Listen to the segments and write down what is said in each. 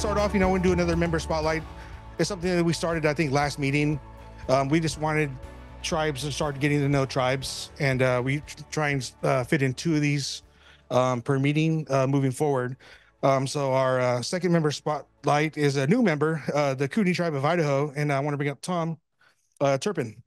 start off, we'll do another member spotlight. It's something that we started, I think, last meeting. We just wanted tribes to start getting to know tribes, and we try and fit in 2 of these per meeting moving forward. So our second member spotlight is a new member, the Kootenai Tribe of Idaho, and I want to bring up Tom Turpin.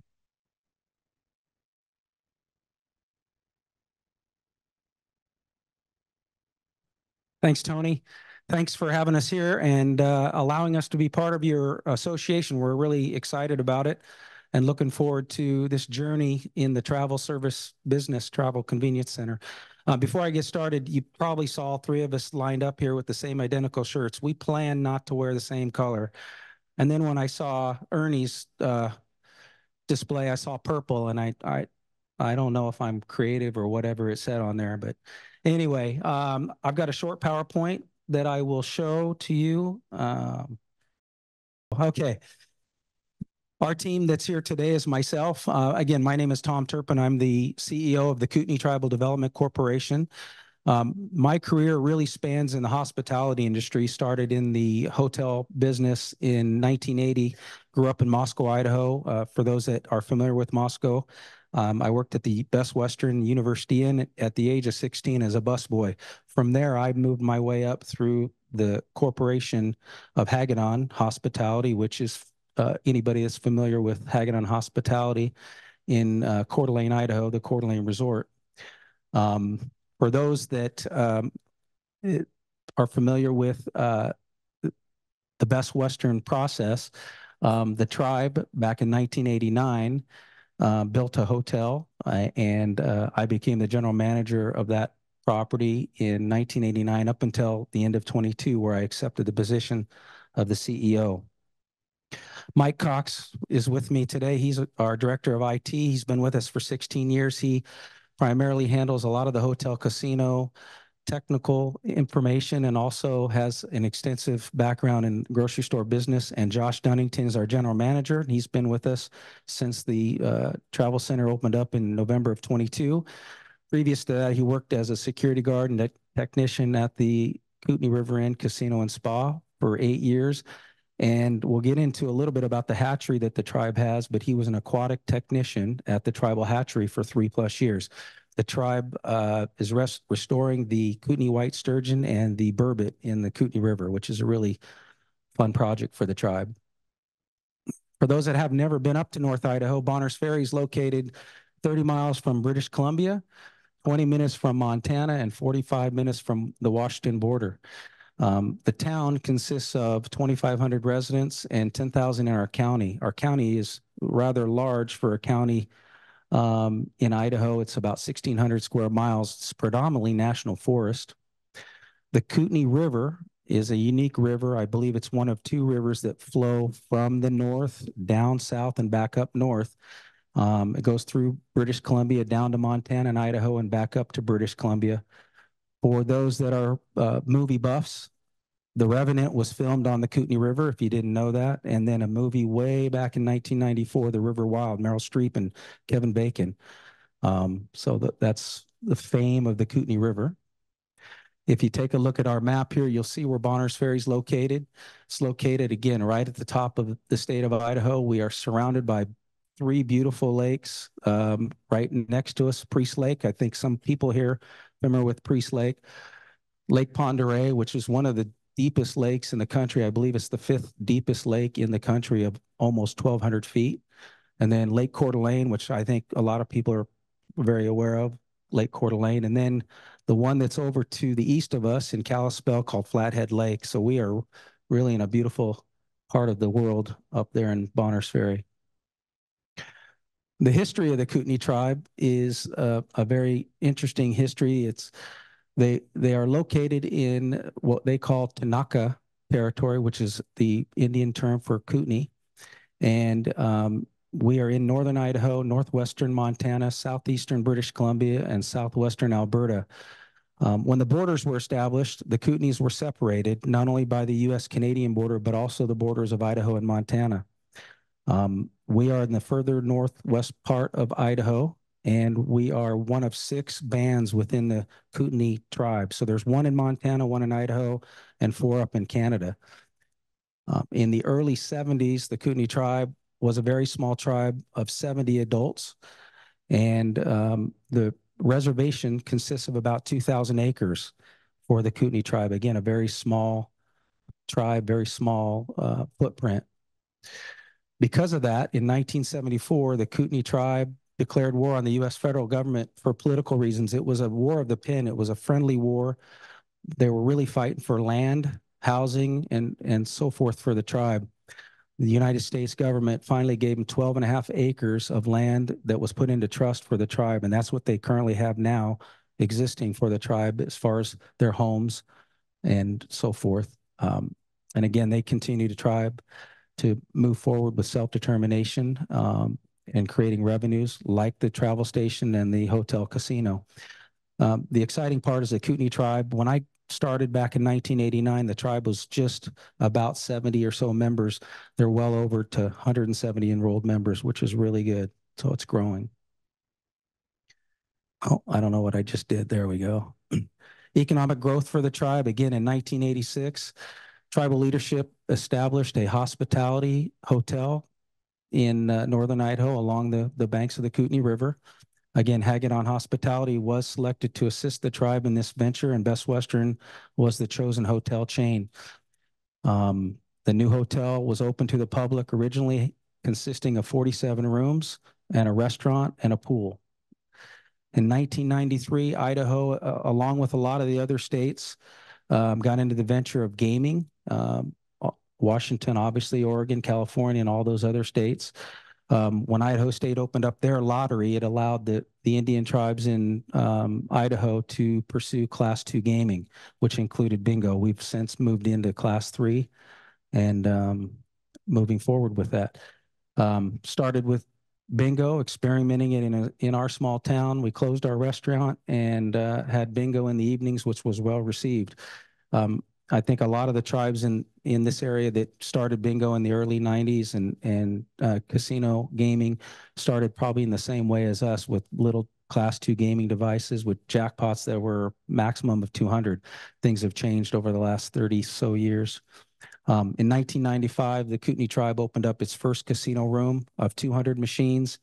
Thanks, Tony. Thanks for having us here and allowing us to be part of your association. We're really excited about it and looking forward to this journey in the travel service business, Travel Convenience Center. Before I get started, you probably saw 3 of us lined up here with the same identical shirts. We plan not to wear the same color. And then when I saw Ernie's display, I saw purple, and I don't know if I'm creative or whatever it said on there, but anyway, I've got a short PowerPoint that I will show to you. Okay. Our team that's here today is myself. Again, my name is Tom Turpin. I'm the CEO of the Kootenai Tribal Development Corporation. My career really spans in the hospitality industry, started in the hotel business in 1980, grew up in Moscow, Idaho. For those that are familiar with Moscow, I worked at the Best Western University Inn at the age of 16 as a busboy. From there, I moved my way up through the corporation of Hagedon Hospitality, which is anybody that's familiar with Hagedon Hospitality in Coeur d'Alene, Idaho, the Coeur d'Alene Resort. For those that are familiar with the Best Western process, the tribe back in 1989 built a hotel, and I became the general manager of that property in 1989 up until the end of 22, where I accepted the position of the CEO. Mike Cox is with me today. He's our director of IT. He's been with us for 16 years. He primarily handles a lot of the hotel casino technical information and also has an extensive background in grocery store business. And Josh Dunnington is our general manager. He's been with us since the travel center opened up in November of 22. Previous to that, he worked as a security guard and a technician at the Kootenai River Inn Casino and Spa for 8 years. And we'll get into a little bit about the hatchery that the tribe has, but he was an aquatic technician at the tribal hatchery for 3+ years. The tribe is restoring the Kootenai white sturgeon and the burbot in the Kootenai River, which is a really fun project for the tribe. For those that have never been up to North Idaho, Bonners Ferry is located 30 miles from British Columbia, 20 minutes from Montana, and 45 minutes from the Washington border. The town consists of 2,500 residents and 10,000 in our county. Our county is rather large for a county in Idaho. It's about 1,600 square miles. It's predominantly national forest. The Kootenai River is a unique river. I believe it's one of 2 rivers that flow from the north down south and back up north. It goes through British Columbia down to Montana and Idaho and back up to British Columbia. For those that are movie buffs, The Revenant was filmed on the Kootenai River, if you didn't know that. And then a movie way back in 1994, The River Wild, Meryl Streep and Kevin Bacon. So that's the fame of the Kootenai River. If you take a look at our map here, you'll see where Bonners Ferry is located. It's located, again, right at the top of the state of Idaho. We are surrounded by 3 beautiful lakes right next to us. Priest Lake, I think some people here familiar with Priest Lake. Lake Pend Oreille, which is one of the deepest lakes in the country. I believe it's the 5th deepest lake in the country of almost 1,200 feet. And then Lake Coeur d'Alene, which I think a lot of people are very aware of, Lake Coeur d'Alene. And then the one that's over to the east of us in Kalispell called Flathead Lake. So we are really in a beautiful part of the world up there in Bonners Ferry. The history of the Kootenai tribe is a very interesting history. They are located in what they call Tanaka territory, which is the Indian term for Kootenai. And we are in northern Idaho, northwestern Montana, southeastern British Columbia, and southwestern Alberta. When the borders were established, the Kootenays were separated, not only by the U.S.-Canadian border, but also the borders of Idaho and Montana. We are in the further northwest part of Idaho, and we are one of 6 bands within the Kootenai tribe. So there's 1 in Montana, 1 in Idaho, and 4 up in Canada. In the early 70s, the Kootenai tribe was a very small tribe of 70 adults, and the reservation consists of about 2,000 acres for the Kootenai tribe. Again, a very small tribe, very small footprint. Because of that, in 1974, the Kootenai tribe declared war on the U.S. federal government for political reasons. It was a war of the pen. It was a friendly war. They were really fighting for land, housing, and so forth for the tribe. The United States government finally gave them 12 and a half acres of land that was put into trust for the tribe, and that's what they currently have now existing for the tribe as far as their homes and so forth. And again, they continue to tribe to move forward with self-determination and creating revenues like the travel station and the hotel casino. The exciting part is the Kootenai tribe. When I started back in 1989, the tribe was just about 70 or so members. They're well over to 170 enrolled members, which is really good. So it's growing. Oh, I don't know what I just did. There we go. Economic growth for the tribe. Again, in 1986, tribal leadership established a hospitality hotel in northern Idaho along the banks of the Kootenai River. Again, Hagedon Hospitality was selected to assist the tribe in this venture, and Best Western was the chosen hotel chain. The new hotel was open to the public, originally consisting of 47 rooms and a restaurant and a pool. In 1993, Idaho, along with a lot of the other states, got into the venture of gaming. Washington, obviously, Oregon, California, and all those other states. When Idaho State opened up their lottery, it allowed the Indian tribes in Idaho to pursue Class 2 gaming, which included bingo. We've since moved into Class 3 and moving forward with that. Started with bingo, experimenting it in our small town. We closed our restaurant and had bingo in the evenings, which was well received. I think a lot of the tribes in this area that started bingo in the early 90s and casino gaming started probably in the same way as us, with little Class 2 gaming devices with jackpots that were maximum of 200. Things have changed over the last 30 so years. In 1995, the Kootenai tribe opened up its first casino room of 200 machines.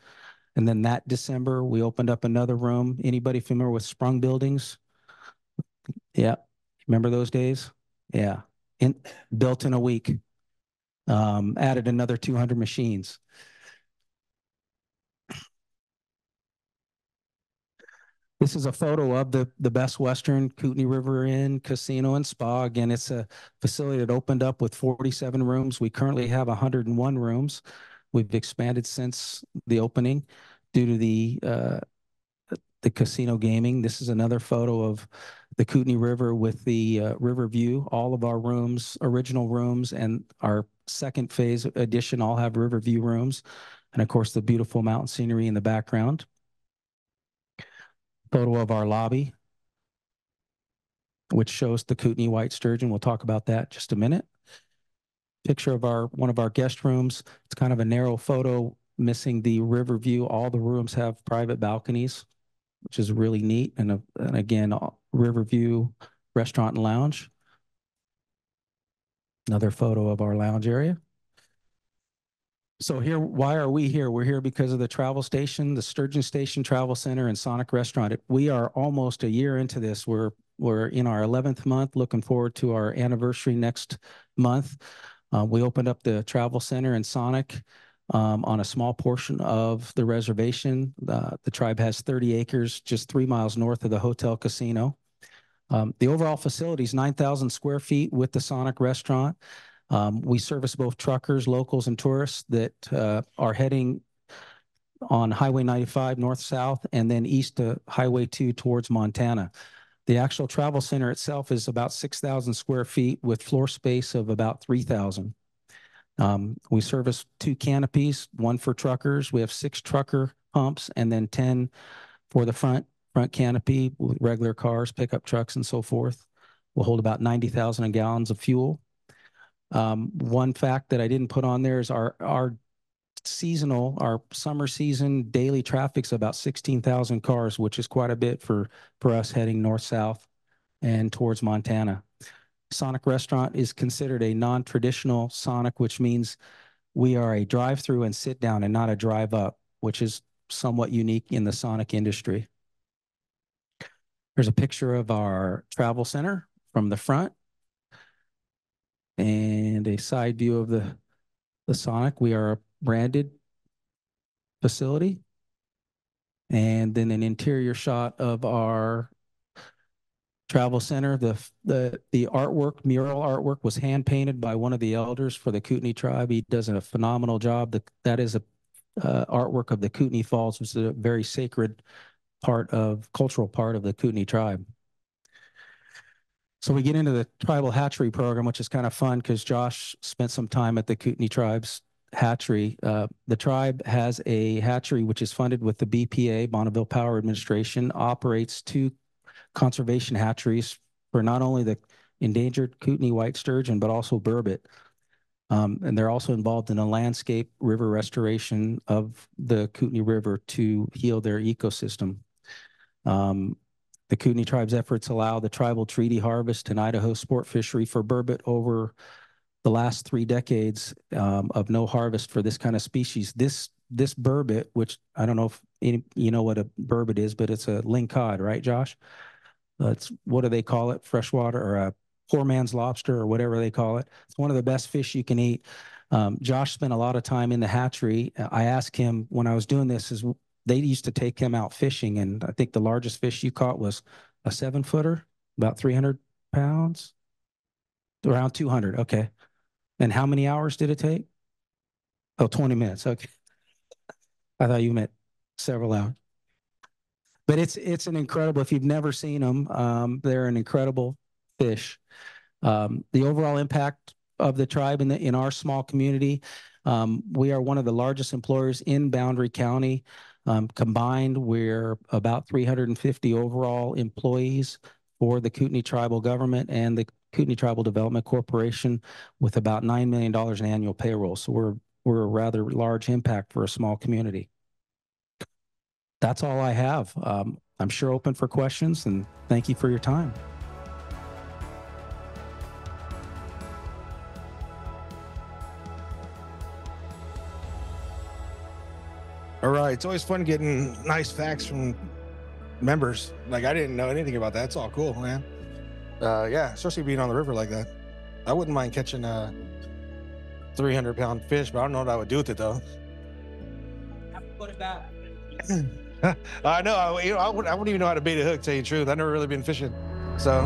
And then that December, we opened up another room. Anybody familiar with sprung buildings? Yeah. Remember those days? Yeah. Built in a week. Added another 200 machines. This is a photo of the Best Western Kootenai River Inn Casino and Spa. Again, it's a facility that opened up with 47 rooms. We currently have 101 rooms. We've expanded since the opening due to the casino gaming. This is another photo of the Kootenai River with the river view. All of our rooms, original rooms, and our second phase addition all have river view rooms. And of course, the beautiful mountain scenery in the background. Photo of our lobby, which shows the Kootenai white sturgeon. We'll talk about that in just a minute. Picture of one of our guest rooms. It's kind of a narrow photo, missing the river view. All the rooms have private balconies, which is really neat. And again, river view restaurant and lounge. Another photo of our lounge area. So here, why are we here? We're here because of the travel station, the Sturgeon Station Travel Center, and Sonic Restaurant. We are almost a year into this. We're in our 11th month, looking forward to our anniversary next month. We opened up the travel center and Sonic on a small portion of the reservation. The tribe has 30 acres, just 3 miles north of the hotel casino. The overall facility is 9,000 square feet with the Sonic Restaurant. We service both truckers, locals, and tourists that are heading on Highway 95 north-south and then east to Highway 2 towards Montana. The actual travel center itself is about 6,000 square feet with floor space of about 3,000. We service 2 canopies, 1 for truckers. We have 6 trucker pumps and then 10 for the front canopy with regular cars, pickup trucks, and so forth. We'll hold about 90,000 gallons of fuel. One fact that I didn't put on there is our summer season daily traffic's about 16,000 cars, which is quite a bit for us heading north-south and towards Montana. Sonic restaurant is considered a non-traditional Sonic, which means we are a drive-through and sit down and not a drive-up, which is somewhat unique in the Sonic industry. There's a picture of our travel center from the front and a side view of the Sonic. We are a branded facility. And then an interior shot of our travel center. The artwork, mural artwork, was hand painted by one of the elders for the Kootenai tribe. He does a phenomenal job. That is a artwork of the Kootenai Falls, which is a very sacred cultural part of the Kootenai tribe. So we get into the tribal hatchery program, which is kind of fun because Josh spent some time at the Kootenai tribe's hatchery. The tribe has a hatchery which is funded with the BPA, Bonneville Power Administration, operates 2 conservation hatcheries for not only the endangered Kootenai white sturgeon, but also burbot. And they're also involved in a landscape river restoration of the Kootenai River to heal their ecosystem. The Kootenai tribe's efforts allow the tribal treaty harvest and Idaho sport fishery for burbot over the last 3 decades of no harvest for this kind of species. This burbot, which I don't know if you know what a burbot is, but it's a lingcod, right, Josh? It's, what do they call it? Freshwater or a poor man's lobster or whatever they call it. It's one of the best fish you can eat. Josh spent a lot of time in the hatchery. I asked him when I was doing this, they used to take him out fishing, and I think the largest fish you caught was a 7-footer, about 300 pounds, around 200. Okay. And how many hours did it take? Oh, 20 minutes. Okay. I thought you meant several hours. But it's an incredible, if you've never seen them, they're an incredible fish. The overall impact of the tribe in our small community, we are one of the largest employers in Boundary County. Combined, we're about 350 overall employees for the Kootenai Tribal Government and the Kootenai Tribal Development Corporation, with about $9 million in annual payroll. So we're a rather large impact for a small community. That's all I have. I'm sure open for questions, and thank you for your time. All right. It's always fun getting nice facts from members. Like, I didn't know anything about that. It's all cool, man. Yeah, especially being on the river like that. I wouldn't mind catching a 300-pound fish, but I don't know what I would do with it, though. Have to put it back. I know. I wouldn't even know how to bait a hook, to tell you the truth. I've never really been fishing. So